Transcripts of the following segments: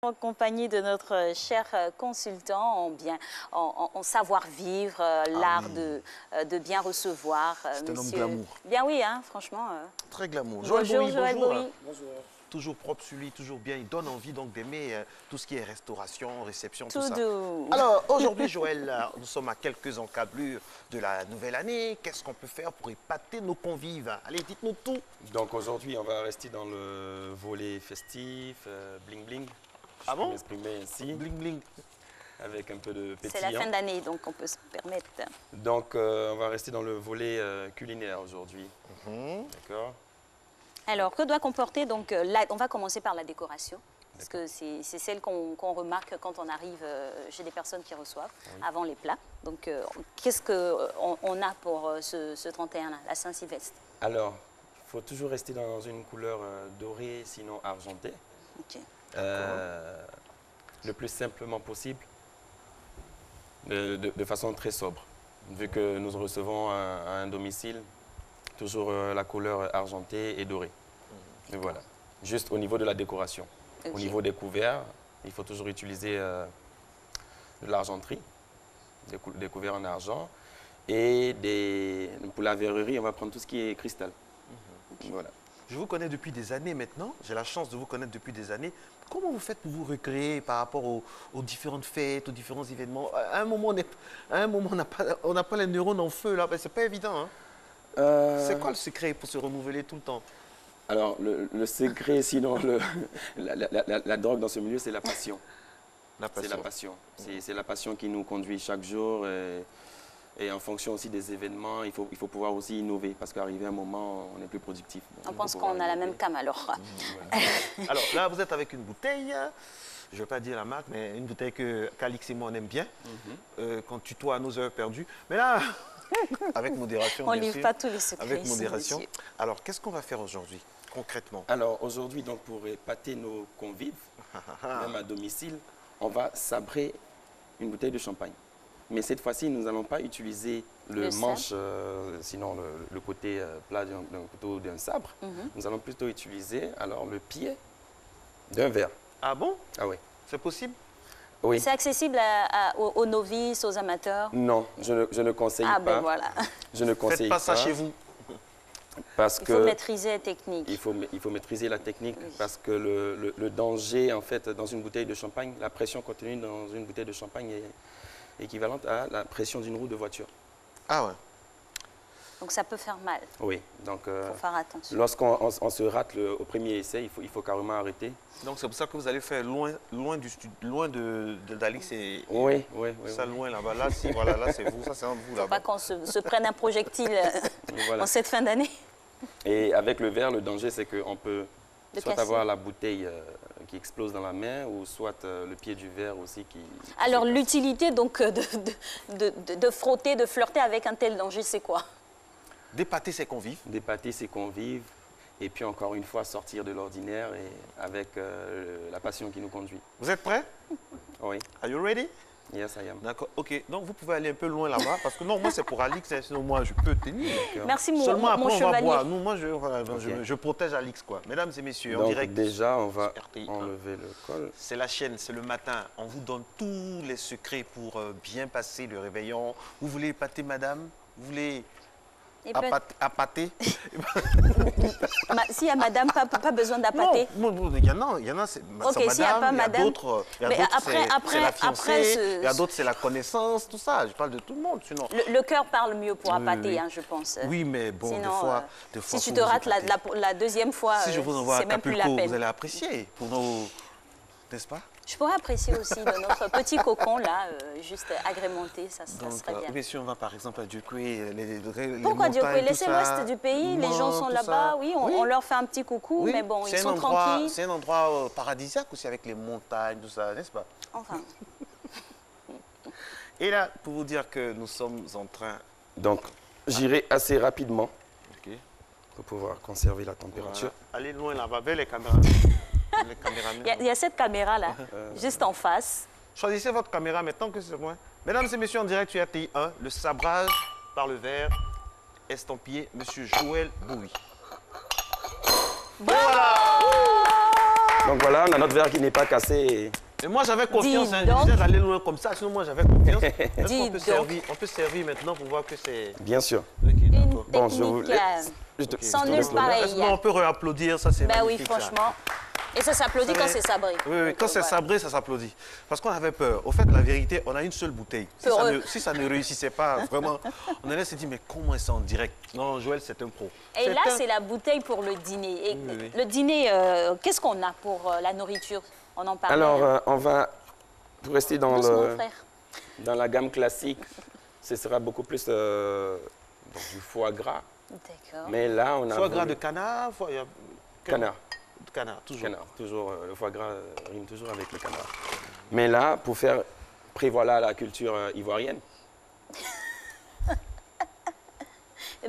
En compagnie de notre cher consultant en savoir-vivre, l'art de bien recevoir. C'est un homme glamour. Bien oui, hein, franchement. Très glamour. Bonjour, Joël Bowie. Bonjour. Toujours propre sur lui, toujours bien. Il donne envie donc d'aimer tout ce qui est restauration, réception, tout ça. Doux. Alors aujourd'hui, Joël, nous sommes à quelques encablures de la nouvelle année. Qu'est-ce qu'on peut faire pour épater nos convives? Allez, dites-nous tout. Donc aujourd'hui, on va rester dans le volet festif, bling bling. Ah bon? M'exprimer ainsi, Bling bling. avec un peu de pétillant. C'est la fin d'année, donc on peut se permettre. Donc on va rester dans le volet culinaire aujourd'hui. D'accord. Alors, que doit comporter donc on va commencer par la décoration, parce que c'est celle qu'on remarque quand on arrive chez des personnes qui reçoivent, avant les plats. Donc, qu'est-ce qu'on a pour ce 31-là, la Saint-Sylvestre? Alors, il faut toujours rester dans une couleur dorée, sinon argentée. Ok. Le plus simplement possible, de façon très sobre. Vu que nous recevons à un domicile, toujours la couleur argentée et dorée. Et voilà. Juste au niveau de la décoration. Okay. Au niveau des couverts, il faut toujours utiliser de l'argenterie, des couverts en argent. Et pour la verrerie, on va prendre tout ce qui est cristal. Voilà. Je vous connais depuis des années maintenant. J'ai la chance de vous connaître depuis des années. Comment vous faites pour vous recréer par rapport aux différentes fêtes, aux différents événements? À un moment, on n'a pas les neurones en feu, là. Ben, c'est pas évident, hein? C'est quoi le secret pour se renouveler tout le temps? Alors, le secret, sinon, la drogue dans ce milieu, c'est la passion. C'est la passion. C'est la passion qui nous conduit chaque jour. Et en fonction aussi des événements, il faut pouvoir aussi innover. Parce qu'arrivé un moment, on est plus productif. On pense qu'on a la même cam alors. Alors là, vous êtes avec une bouteille. Je ne vais pas dire la marque, mais une bouteille qu'Alix et moi on aime bien. Qu'on tutoie à nos heures perdues. Mais là, avec modération, on ne bien livre sûr. pas tous les secrets. Avec ici, modération. monsieur. Alors, qu'est-ce qu'on va faire aujourd'hui, concrètement? Alors, aujourd'hui, donc, pour épater nos convives, même à domicile, on va sabrer une bouteille de champagne. Mais cette fois-ci, nous n'allons pas utiliser le manche, sinon le côté plat d'un couteau ou d'un sabre. Nous allons plutôt utiliser alors, le pied d'un verre. Ah bon? Ah oui. C'est possible? Oui. C'est accessible aux novices, aux amateurs? Non, je ne conseille pas. Ah ben voilà. Je ne conseille pas. Faites pas ça chez vous. Parce Il faut maîtriser la technique. Il faut maîtriser la technique parce que le danger, en fait, dans une bouteille de champagne, la pression contenue dans une bouteille de champagne est équivalente à la pression d'une roue de voiture. Ah ouais. Donc ça peut faire mal. Oui, donc faut faire attention. lorsqu'on se rate au premier essai, il faut carrément arrêter. Donc c'est pour ça que vous allez faire loin d'Alix et oui. ça loin là-bas. Là, voilà, là c'est vous, ça c'est entre vous là-bas. Pas qu'on se prenne un projectile Voilà. en cette fin d'année. Et avec le verre, le danger c'est qu'on peut soit casser. avoir la bouteille qui explose dans la main ou soit le pied du verre aussi qui... Alors l'utilité donc de frotter, de flirter avec un tel danger, c'est quoi? D'épater ses convives. D'épater ses convives et puis encore une fois sortir de l'ordinaire et avec la passion qui nous conduit. Vous êtes prêts? Oui. Are you ready? Yes, I am. D'accord, ok. Donc vous pouvez aller un peu loin là-bas parce que non, moi c'est pour Alix, hein, sinon moi je peux tenir. Merci Seulement après mon on va chevalier. boire. Nous, moi Okay. je protège Alix quoi. Mesdames et messieurs, en Donc direct. déjà, on va RTI1. enlever le col. C'est la chaîne, c'est le matin. On vous donne tous les secrets pour bien passer le réveillon. Vous voulez épater madame? Vous voulez appâter? S'il y a madame, pas besoin d'appâter. Non, il y en a, c'est Ok, s'il n'y a pas madame, il y a madame. d'autres, Mais c'est la fiancée, il y a ce- d'autres, c'est la connaissance, tout ça. Je parle de tout le monde, sinon. Le cœur parle mieux pour appâter, oui. hein, je pense. Oui, mais bon, Sinon, des fois, si tu faut te vous rates épater. la deuxième fois, Si je vous envoie à c'est même plus la Acapulco, peine. vous allez apprécier pour nos... N'est-ce pas? Je pourrais apprécier aussi de notre petit cocon là, juste agrémenté, ça serait bien. Mais si on va par exemple à Dieucoué, Pourquoi les Dieucoué? montagnes, Laissez tout l'ouest ça, du pays, les gens sont tout là-bas, ça. oui, on leur fait un petit coucou, Oui, mais bon, ils c'est un sont endroit- tranquilles. C'est un endroit paradisiaque aussi avec les montagnes, tout ça, n'est-ce pas? Enfin, Et là, pour vous dire que nous sommes en train... Donc, j'irai assez rapidement Ok. pour pouvoir conserver la température. Voilà. Allez loin là-bas, vers les caméras. Les caméramans. il y a cette caméra là, juste en face. Choisissez votre caméra maintenant que c'est loin. Mesdames et messieurs, en direct sur RTI1, le sabrage par le verre estampillé Monsieur Joël Bowie. Bravo! Donc voilà, on a notre verre qui n'est pas cassé. Et moi, j'avais confiance. Dis Hein, donc. je disais d'aller loin comme ça. Sinon, moi, j'avais confiance. Est-ce Dis qu'on peut donc. servir, on peut servir maintenant pour voir que c'est... Bien sûr. Ok, Une d'accord. Bon, je vous technique laisse. Je te- sans je te nul laisse le voir. pareil. Est-ce qu'on peut réapplaudir? Ça, c'est Ben oui, magnifique, ça. franchement. Et ça s'applaudit quand c'est sabré. Oui, oui, Donc, quand c'est voilà. sabré, ça s'applaudit. Parce qu'on avait peur. Au fait, la vérité, on a une seule bouteille. Peureux. Si ça ne réussissait pas, vraiment, on allait se dire, mais comment est-ce en direct? Non, Joël, c'est un pro. Et là, un- c'est la bouteille pour le dîner. Et Oui, oui. le dîner, qu'est-ce qu'on a pour la nourriture? On en parlait. Alors, hein. on va, pour rester dans, Doucement, frère. dans la gamme classique, ce sera beaucoup plus donc du foie gras. D'accord. Mais là, on a Foie gras voulu- de canard, canard. De canard, toujours. Canard, toujours, le foie gras rime toujours avec le canard. Mais là, pour faire prévaloir la culture ivoirienne,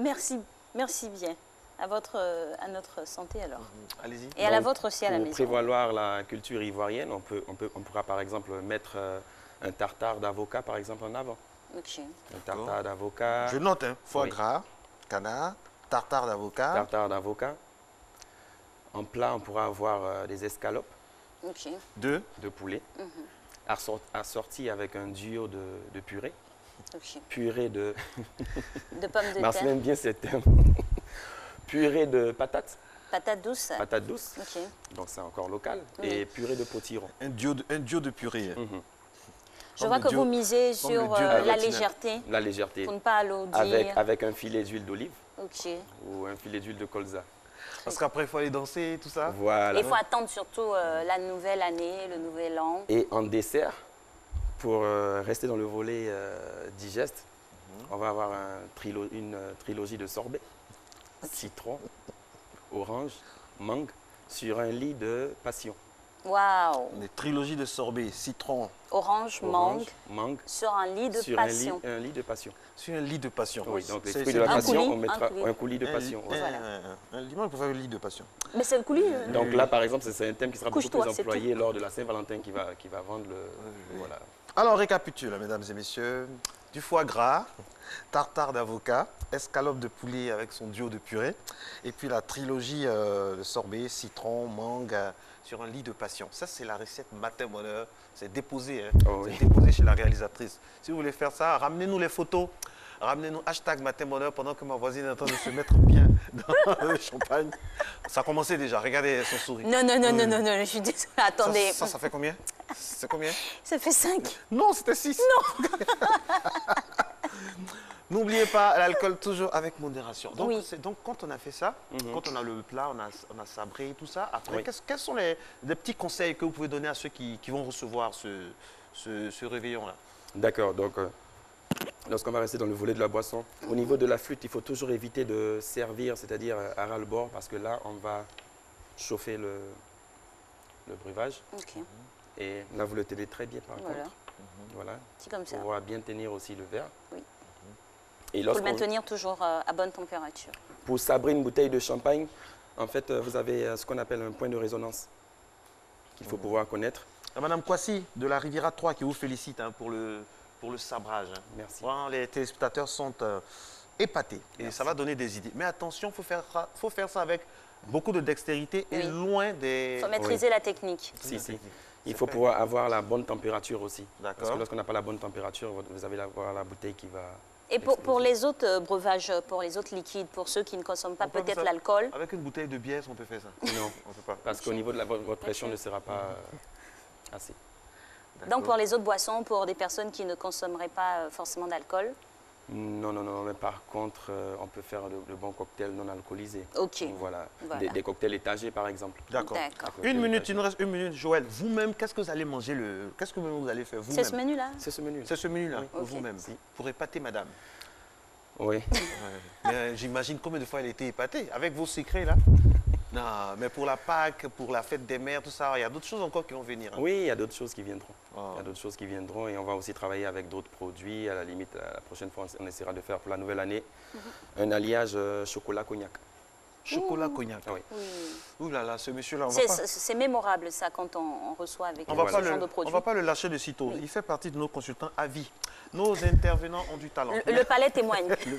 Merci, merci bien. À notre santé alors. Allez-y. Et à la donc, vôtre aussi à la pour maison. prévaloir la culture ivoirienne, on pourra par exemple mettre un tartare d'avocat par exemple en avant. Ok. Un tartare d'avocat, Je note, hein. Foie Oui. gras, canard, tartare d'avocat. tartare d'avocat. En plat, on pourra avoir des escalopes Ok. Deux. de poulet, assorties avec un duo de purée. Ok. Purée de... De pommes de Merci, terre. aime bien ce terme. Purée de patates, Patates douces. patates douces, Ok. donc c'est encore local, Oui. et purée de potiron. Un duo de purée. hein. Je vois le que dieu- vous misez comme le sur dieu de la la légèreté La légèreté, pour ne pas alourdir. avec un filet d'huile d'olive Ok. ou un filet d'huile de colza. Parce qu'après, il faut aller danser, tout ça. Voilà. Il faut attendre surtout la nouvelle année, le nouvel an. Et en dessert, pour rester dans le volet digeste, on va avoir une trilogie de sorbets. Citron, orange, mangue, sur un lit de passion. Waouh. Des trilogies de sorbet, citron, Orange, Orange, mangue, mangue, sur un lit de sur passion. un lit de passion. sur un lit de passion. Oui, donc les C'est- fruits c'est de la un passion, coulis, on mettra un coulis. un coulis de passion. ouais. Voilà. Un limon pour faire le lit de passion. Mais c'est le coulis. Donc là, par exemple, c'est un thème qui sera beaucoup Couche-toi, plus c'est employé lors de la Saint-Valentin qui va vendre le... Voilà. Alors, on récapitule, mesdames et messieurs. Du foie gras, tartare d'avocat, escalope de poulet avec son duo de purée, et puis la trilogie de sorbet, citron, mangue, sur un lit de passion. Ça, c'est la recette matin bonheur. C'est déposé, hein. Oh oui. C'est déposé chez la réalisatrice. Si vous voulez faire ça, ramenez-nous les photos. Ramenez-nous hashtag matin bonheur pendant que ma voisine est en train de se mettre bien dans le champagne. Ça a commencé déjà. Regardez son sourire. Non, non, non, non, non, non, je suis désolée. Attendez, Ça fait combien? C'est combien? ça fait 5. Non, c'était 6. Non. N'oubliez pas, l'alcool toujours avec modération. Donc, Oui. donc quand on a fait ça, quand on a le plat, on a sabré tout ça, après, Oui. quels sont les petits conseils que vous pouvez donner à ceux qui vont recevoir ce réveillon-là? D'accord, donc lorsqu'on va rester dans le volet de la boisson, au niveau de la flûte, il faut toujours éviter de servir, c'est-à-dire à ras le bord, parce que là, on va chauffer le breuvage. Ok, Et là, vous le tenez très bien par Voilà. contre. Voilà. c'est comme ça. Pour pouvoir bien tenir aussi le verre. Oui. Et Il faut le lorsqu'on- maintenir toujours à bonne température. pour sabrer une bouteille de champagne, en fait, vous avez ce qu'on appelle un point de résonance qu'il faut pouvoir connaître. Madame Kwasi de la Riviera 3 qui vous félicite hein, pour le sabrage. hein. Merci. Vraiment, les téléspectateurs sont épatés et ça va donner des idées. Mais attention, il faut faire ça avec beaucoup de dextérité et Oui. loin des... Il faut maîtriser la technique. Si, si. Il C'est faut vrai. pouvoir avoir la bonne température aussi. D'accord. Parce que lorsqu'on n'a pas la bonne température, vous allez avoir la bouteille qui va... Et pour les autres breuvages, pour les autres liquides, pour ceux qui ne consomment pas On peut faire peut-être ça. l'alcool, Avec une bouteille de bière, on peut faire ça. Non, On peut pas. parce qu'au niveau de votre pression Ok. ne sera pas assez. donc pour les autres boissons, pour des personnes qui ne consommeraient pas forcément d'alcool, Non, non, non, mais par contre, on peut faire de bons cocktails non alcoolisés. ok. Voilà, Voilà. Des cocktails étagés par exemple. D'accord. D'accord. Une minute, il nous reste une minute. Joël, vous-même, qu'est-ce que vous allez manger qu'est-ce que vous allez faire C'est ce vous-même? menu-là. C'est ce menu. C'est ce menu-là, Oui. Ok. vous-même, Si. pour épater madame. Oui. Mais j'imagine combien de fois elle a été épatée avec vos secrets là. Non, mais pour la Pâques, pour la fête des mères, tout ça, il y a d'autres choses encore qui vont venir. hein. Oui, il y a d'autres choses qui viendront. Oh. Il y a d'autres choses qui viendront et on va aussi travailler avec d'autres produits. À la limite, la prochaine fois, on essaiera de faire pour la nouvelle année un alliage chocolat-cognac. Chocolat cognac. Ah oui. Oui. Ouh là là, ce monsieur-là, C'est mémorable ça quand on reçoit avec on va ce pas genre le, de on produit. va pas le lâcher de sitôt. Oui. Il fait partie de nos consultants à vie. Nos intervenants ont du talent. Le palais témoigne. Le